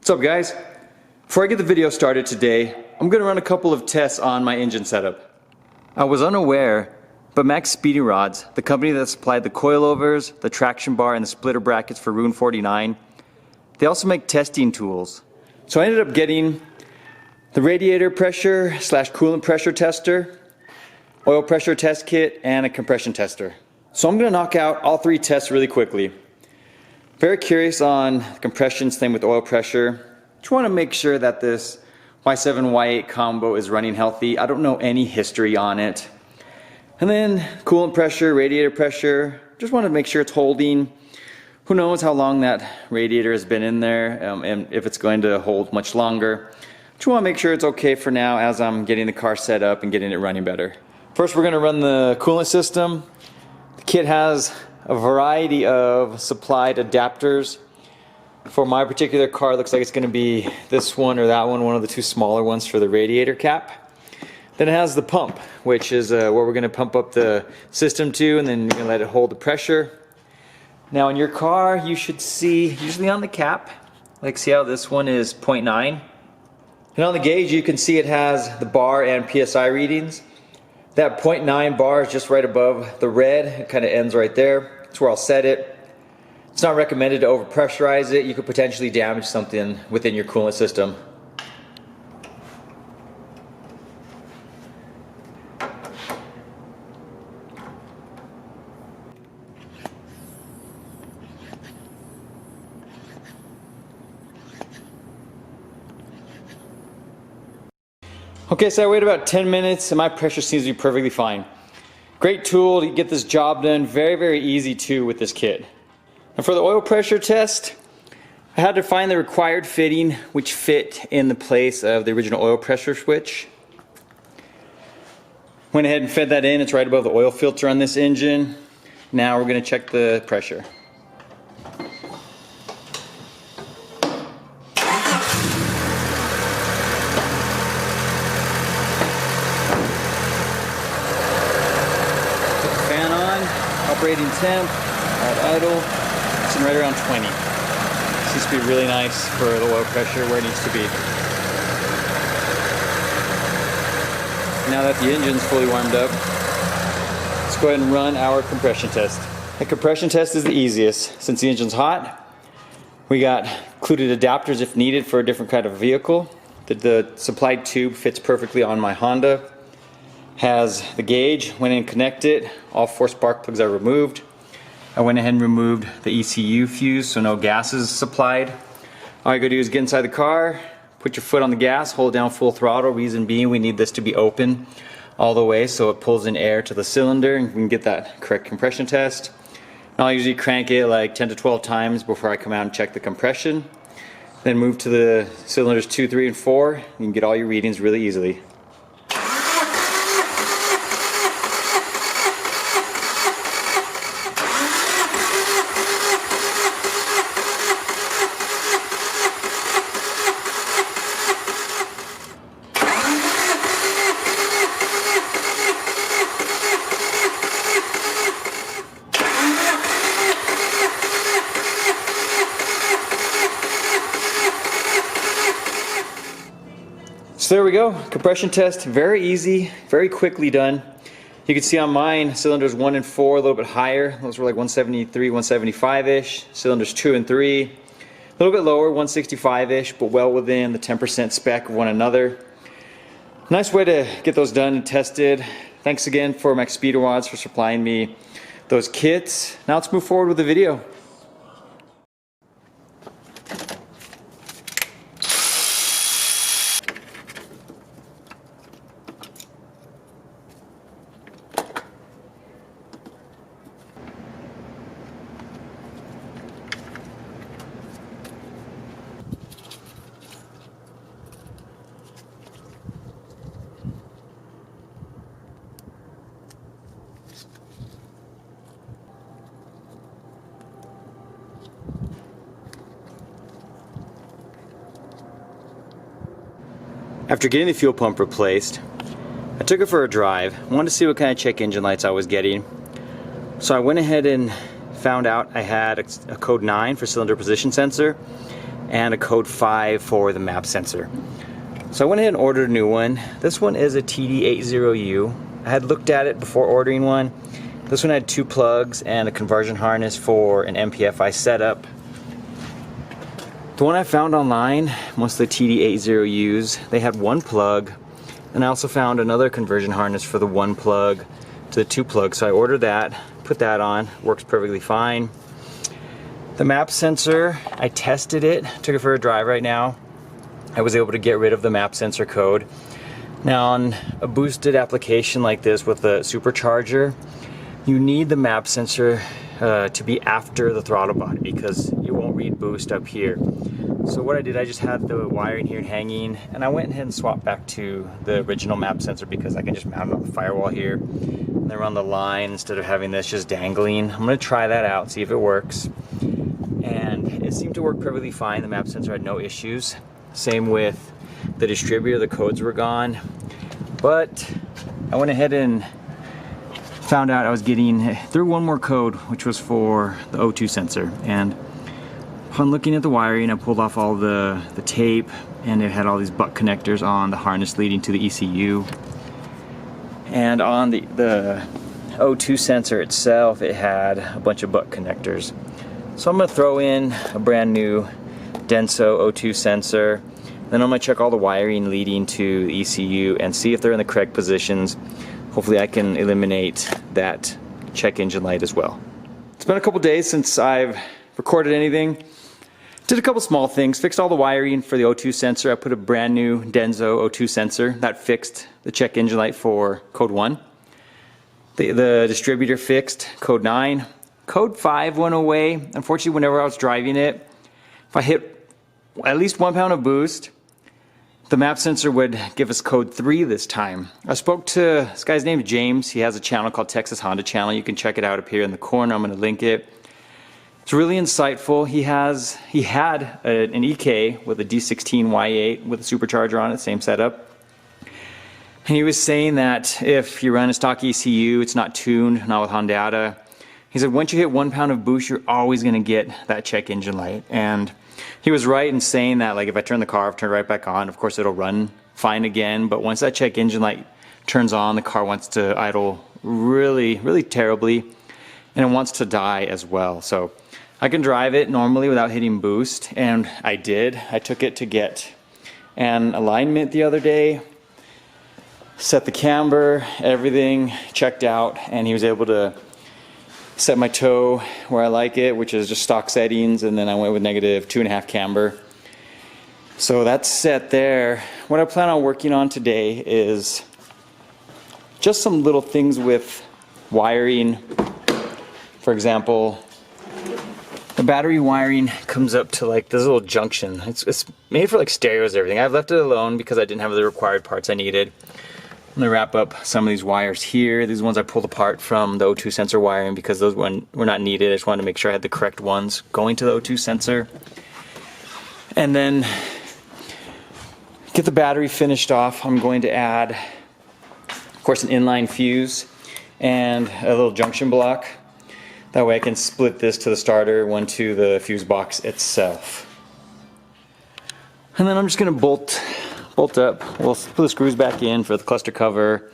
What's up, guys? Before I get the video started today, I'm going to run a couple of tests on my engine setup. I was unaware, but Maxpeedingrods, the company that supplied the coilovers, the traction bar, and the splitter brackets for Rune 49, they also make testing tools. So I ended up getting the radiator pressure / coolant pressure tester, oil pressure test kit, and a compression tester. So I'm going to knock out all three tests really quickly. Very curious on compression, same with oil pressure. Just want to make sure that this Y7, Y8 combo is running healthy. I don't know any history on it. And then coolant pressure, radiator pressure, just want to make sure it's holding. Who knows how long that radiator has been in there and if it's going to hold much longer. Just want to make sure it's okay for now as I'm getting the car set up and getting it running better. First, we're going to run the coolant system. The kit has a variety of supplied adapters. For my particular car, it looks like it's going to be this one or that one of the two smaller ones for the radiator cap. Then it has the pump, which is where we're going to pump up the system to, and then you're going to let it hold the pressure. Now in your car, you should see, usually on the cap, like see how this one is 0.9. And on the gauge, you can see it has the bar and PSI readings. That 0.9 bar is just right above the red. It kind of ends right there. That's where I'll set it. It's not recommended to overpressurize it. You could potentially damage something within your coolant system. Okay, so I waited about 10 minutes and my pressure seems to be perfectly fine. Great tool to get this job done. Very, very easy too with this kit. And for the oil pressure test, I had to find the required fitting which fit in the place of the original oil pressure switch. Went ahead and fed that in. It's right above the oil filter on this engine. Now we're going to check the pressure. Operating temp at idle, it's right around 20. Seems to be really nice for the oil pressure where it needs to be. Now that the engine's fully warmed up, let's go ahead and run our compression test. The compression test is the easiest since the engine's hot. We got included adapters if needed for a different kind of vehicle. The supplied tube fits perfectly on my Honda. Has the gauge, went in and connected, all 4 spark plugs are removed. I went ahead and removed the ECU fuse so no gas is supplied. All you gotta do is get inside the car, put your foot on the gas, hold down full throttle. Reason being we need this to be open all the way so it pulls in air to the cylinder and we can get that correct compression test. And I'll usually crank it like 10 to 12 times before I come out and check the compression. Then move to the cylinders 2, 3, and 4. You can get all your readings really easily. So there we go, compression test, very easy, very quickly done. You can see on mine, cylinders 1 and 4 a little bit higher. Those were like 173, 175-ish. Cylinders 2 and 3, a little bit lower, 165-ish, but well within the 10% spec of one another. Nice way to get those done and tested. Thanks again for Maxpeedingrods for supplying me those kits. Now let's move forward with the video. After getting the fuel pump replaced, I took it for a drive. I wanted to see what kind of check engine lights I was getting. So I went ahead and found out I had a code 9 for cylinder position sensor. and a code 5 for the map sensor. So I went ahead and ordered a new one. This one is a TD80U. I had looked at it before ordering one. This one had 2 plugs and a conversion harness for an MPFI setup. The one I found online, most of the TD80Us, they had 1 plug, and I also found another conversion harness for the 1 plug to the 2 plugs. So I ordered that, put that on, works perfectly fine. The map sensor, I tested it, took it for a drive right now. I was able to get rid of the map sensor code. Now on a boosted application like this with a supercharger, you need the map sensor to be after the throttle body because you won't read boost up here. So what I did, I just had the wiring here hanging, and I went ahead and swapped back to the original map sensor because I can just mount it on the firewall here and then run the line instead of having this just dangling. I'm going to try that out, see if it works. And it seemed to work perfectly fine. The map sensor had no issues. Same with the distributor, the codes were gone. But I went ahead and found out I was getting through one more code, which was for the O2 sensor. And upon looking at the wiring, I pulled off all the tape, and it had all these butt connectors on the harness leading to the ECU. And on the O2 sensor itself, it had a bunch of butt connectors. So I'm going to throw in a brand new Denso O2 sensor. Then I'm going to check all the wiring leading to the ECU and see if they're in the correct positions. Hopefully I can eliminate that check engine light as well. It's been a couple days since I've recorded anything. Did a couple small things, fixed all the wiring for the O2 sensor. I put a brand new Denso O2 sensor that fixed the check engine light for code 1. The distributor fixed code 9. Code 5 went away. Unfortunately, whenever I was driving it, if I hit at least 1 pound of boost, the map sensor would give us code 3 this time. I spoke to this guy's name is James. He has a channel called Texas Honda Channel. You can check it out up here in the corner. I'm going to link it. It's really insightful. He had an EK with a D16Y8 with a supercharger on it, same setup. And he was saying that if you run a stock ECU, it's not tuned, not with Honda. He said once you hit 1 pound of boost, you're always going to get that check engine light. And he was right in saying that, like, if I turn the car off, turn it right back on, of course it'll run fine again. But once that check engine light turns on, the car wants to idle really, really terribly, and it wants to die as well. So I can drive it normally without hitting boost, and I did. I took it to get an alignment the other day, set the camber, everything checked out, and he was able to set my toe where I like it, which is just stock settings, and then I went with -2.5 camber. So that's set there. What I plan on working on today is just some little things with wiring. For example, the battery wiring comes up to like this little junction. It's made for like stereos and everything. I've left it alone because I didn't have the required parts I needed. I'm going to wrap up some of these wires here. These ones I pulled apart from the O2 sensor wiring because those were not needed. I just wanted to make sure I had the correct ones going to the O2 sensor. And then get the battery finished off. I'm going to add, of course, an inline fuse and a little junction block. That way I can split this to the starter, one to the fuse box itself. And then I'm just going to bolt up. We'll put the screws back in for the cluster cover.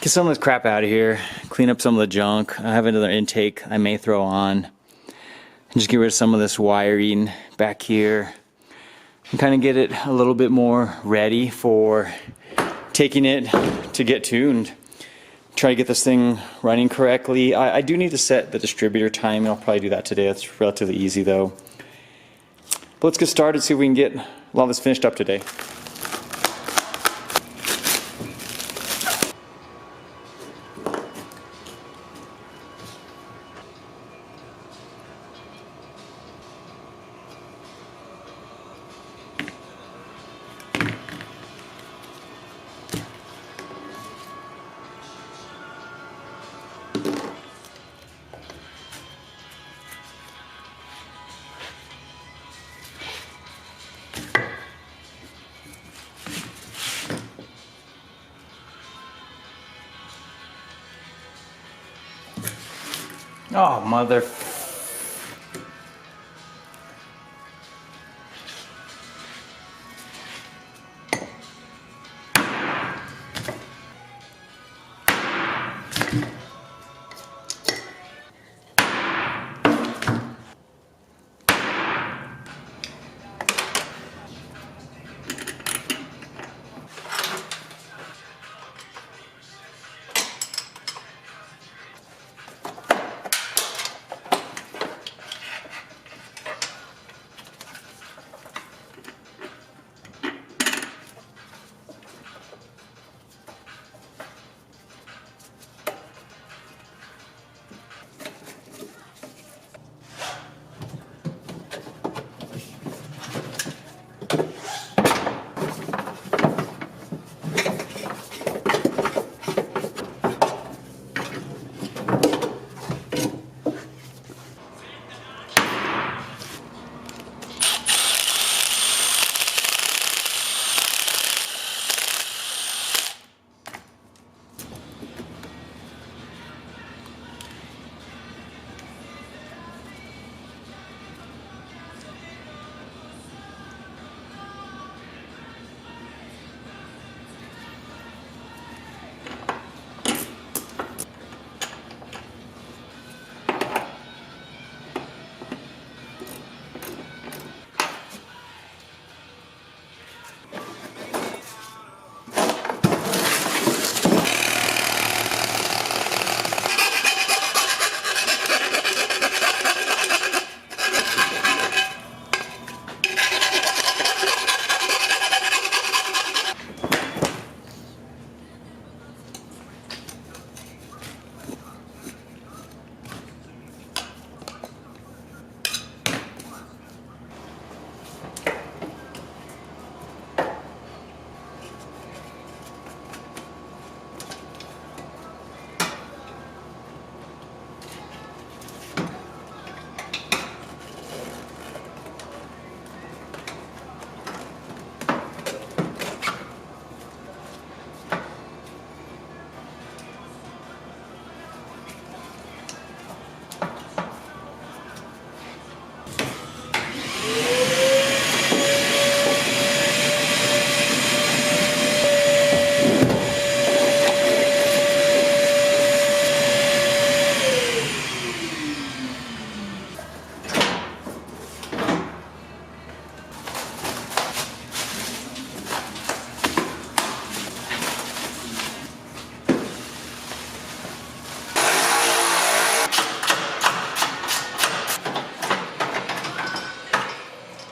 Get some of this crap out of here. Clean up some of the junk. I have another intake I may throw on. And just get rid of some of this wiring back here. And kind of get it a little bit more ready for taking it to get tuned. Try to get this thing running correctly. I do need to set the distributor time, and I'll probably do that today. It's relatively easy though. But let's get started, see if we can get a lot of this finished up today. Oh, mother.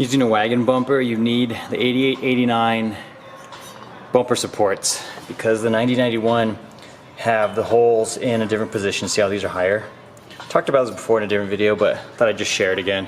Using a wagon bumper, you need the 88, 89 bumper supports because the 90, 91 have the holes in a different position. See how these are higher? Talked about this before in a different video, but thought I'd just share it again.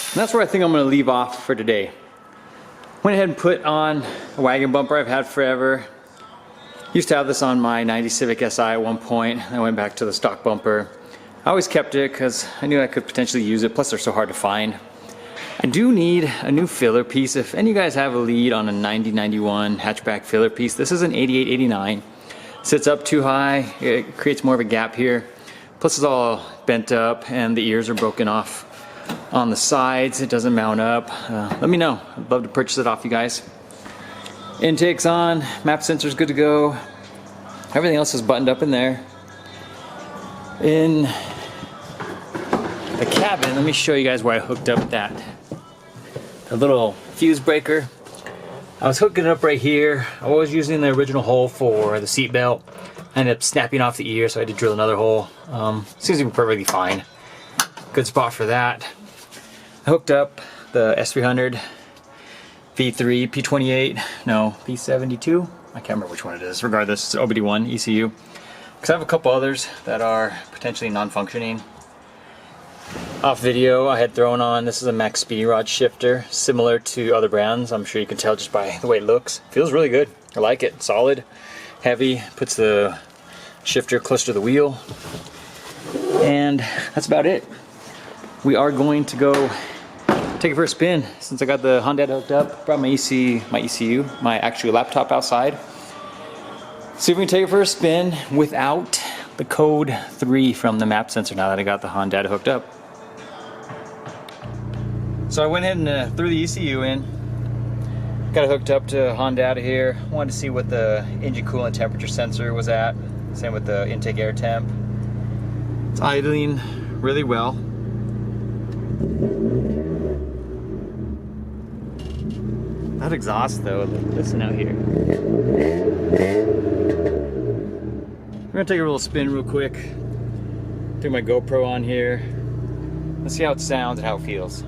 And that's where I think I'm going to leave off for today. Went ahead and put on a wagon bumper I've had forever. Used to have this on my 90 Civic Si at one point. I went back to the stock bumper. I always kept it because I knew I could potentially use it, plus they're so hard to find. I do need a new filler piece. If any of you guys have a lead on a 90, 91 hatchback filler piece, this is an 88, 89. Sits up too high, it creates more of a gap here. Plus it's all bent up and the ears are broken off on the sides. It doesn't mount up. Let me know. I'd love to purchase it off you guys. Intake's on, map sensor's good to go. Everything else is buttoned up in there. In the cabin, let me show you guys where I hooked up the little fuse breaker. I was hooking it up right here. I was using the original hole for the seat belt. I ended up snapping off the ear, so I had to drill another hole. Seems to be perfectly fine. Good spot for that. I hooked up the S300, V3, P28, no, P72. I can't remember which one it is. Regardless, it's OBD1 ECU. Because I have a couple others that are potentially non-functioning. Off video, I had thrown on, this is a Maxpeedingrods shifter, similar to other brands. I'm sure you can tell just by the way it looks. Feels really good. I like it. Solid, heavy, puts the shifter close to the wheel. And that's about it. We are going to go take it for a spin. Since I got the Honda hooked up, brought my ECU, my actual laptop outside. See if we can take it for a spin without the code 3 from the map sensor now that I got the Honda hooked up. So I went ahead and threw the ECU in. Got it hooked up to Honda here. Wanted to see what the engine coolant temperature sensor was at. Same with the intake air temp. It's idling really well. That exhaust though, listen out here. We're gonna take a little spin real quick. Take my GoPro on here. Let's see how it sounds and how it feels.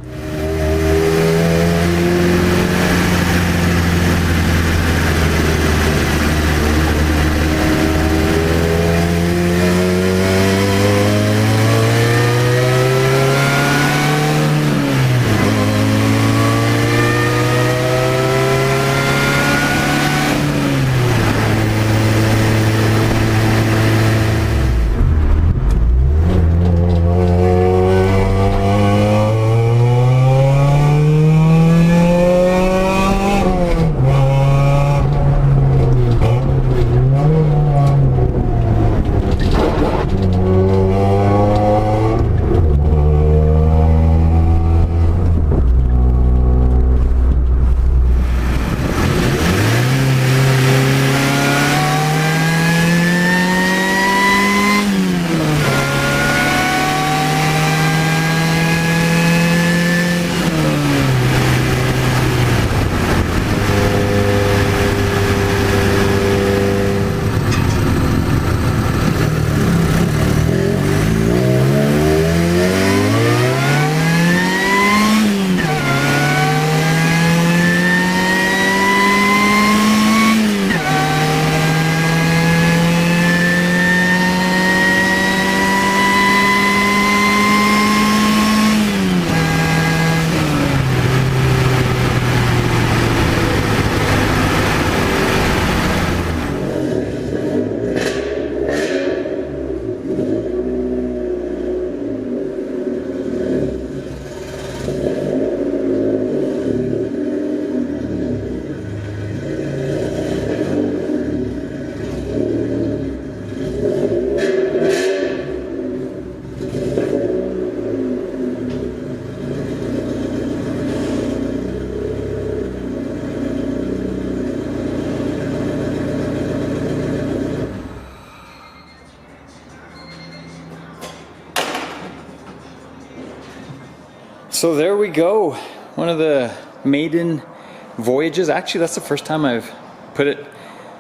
So there we go. One of the maiden voyages. Actually, that's the first time I've put it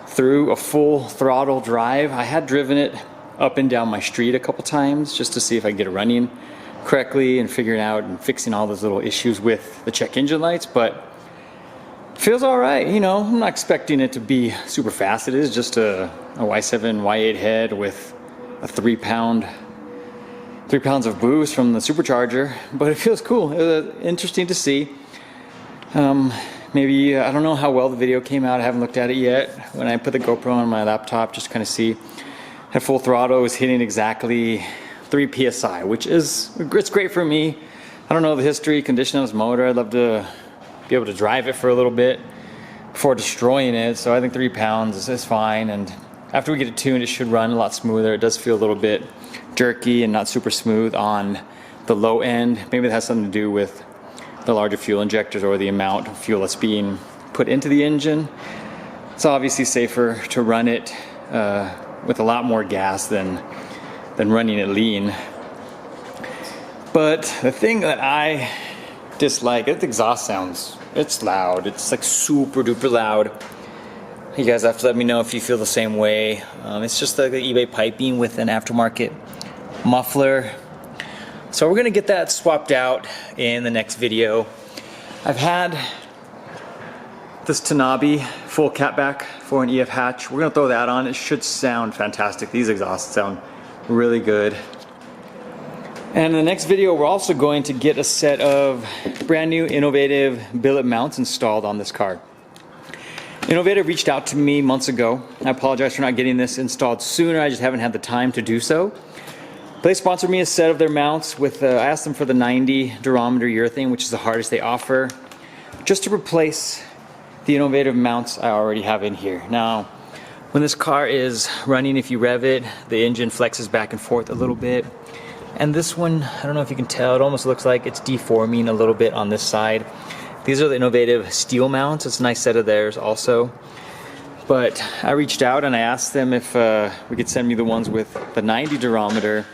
through a full throttle drive. I had driven it up and down my street a couple times just to see if I could get it running correctly and figuring out and fixing all those little issues with the check engine lights, but it feels all right. You know, I'm not expecting it to be super fast. It is just a Y7, Y8 head with a 3 pounds of boost from the supercharger, but it feels cool. It was interesting to see. Maybe, I don't know how well the video came out. I haven't looked at it yet. When I put the GoPro on my laptop, just kind of see at full throttle, it was hitting exactly 3 PSI, which is, it's great for me. I don't know the history, condition of this motor. I'd love to be able to drive it for a little bit before destroying it. So I think 3 pounds is fine. And after we get it tuned, it should run a lot smoother. It does feel a little bit jerky and not super smooth on the low end. Maybe that has something to do with the larger fuel injectors or the amount of fuel that's being put into the engine. It's obviously safer to run it with a lot more gas than running it lean. But the thing that I dislike, the exhaust sounds, it's loud. It's like super duper loud. You guys have to let me know if you feel the same way. It's just like the eBay piping with an aftermarket muffler. So we're gonna get that swapped out in the next video. I've had this Tanabe full catback for an EF hatch. We're gonna throw that on. It should sound fantastic. These exhausts sound really good. And in the next video, we're also going to get a set of brand new innovative billet mounts installed on this car. Innovative reached out to me months ago. I apologize for not getting this installed sooner. I just haven't had the time to do so. They sponsored me a set of their mounts with, I asked them for the 90 durometer urethane, which is the hardest they offer, just to replace the innovative mounts I already have in here. Now, when this car is running, if you rev it, the engine flexes back and forth a little bit. And this one, I don't know if you can tell, it almost looks like it's deforming a little bit on this side. These are the innovative steel mounts. It's a nice set of theirs also. But I reached out and I asked them if we could send me the ones with the 90 durometer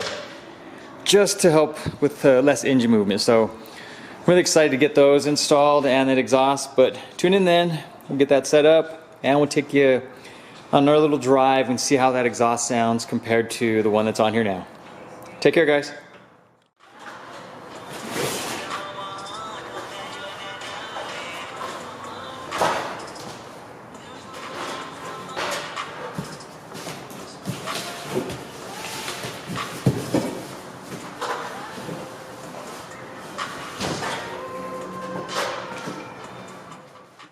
just to help with less engine movement. So I'm really excited to get those installed and that exhaust, but tune in then, we'll get that set up and we'll take you on our little drive and see how that exhaust sounds compared to the one that's on here now. Take care, guys.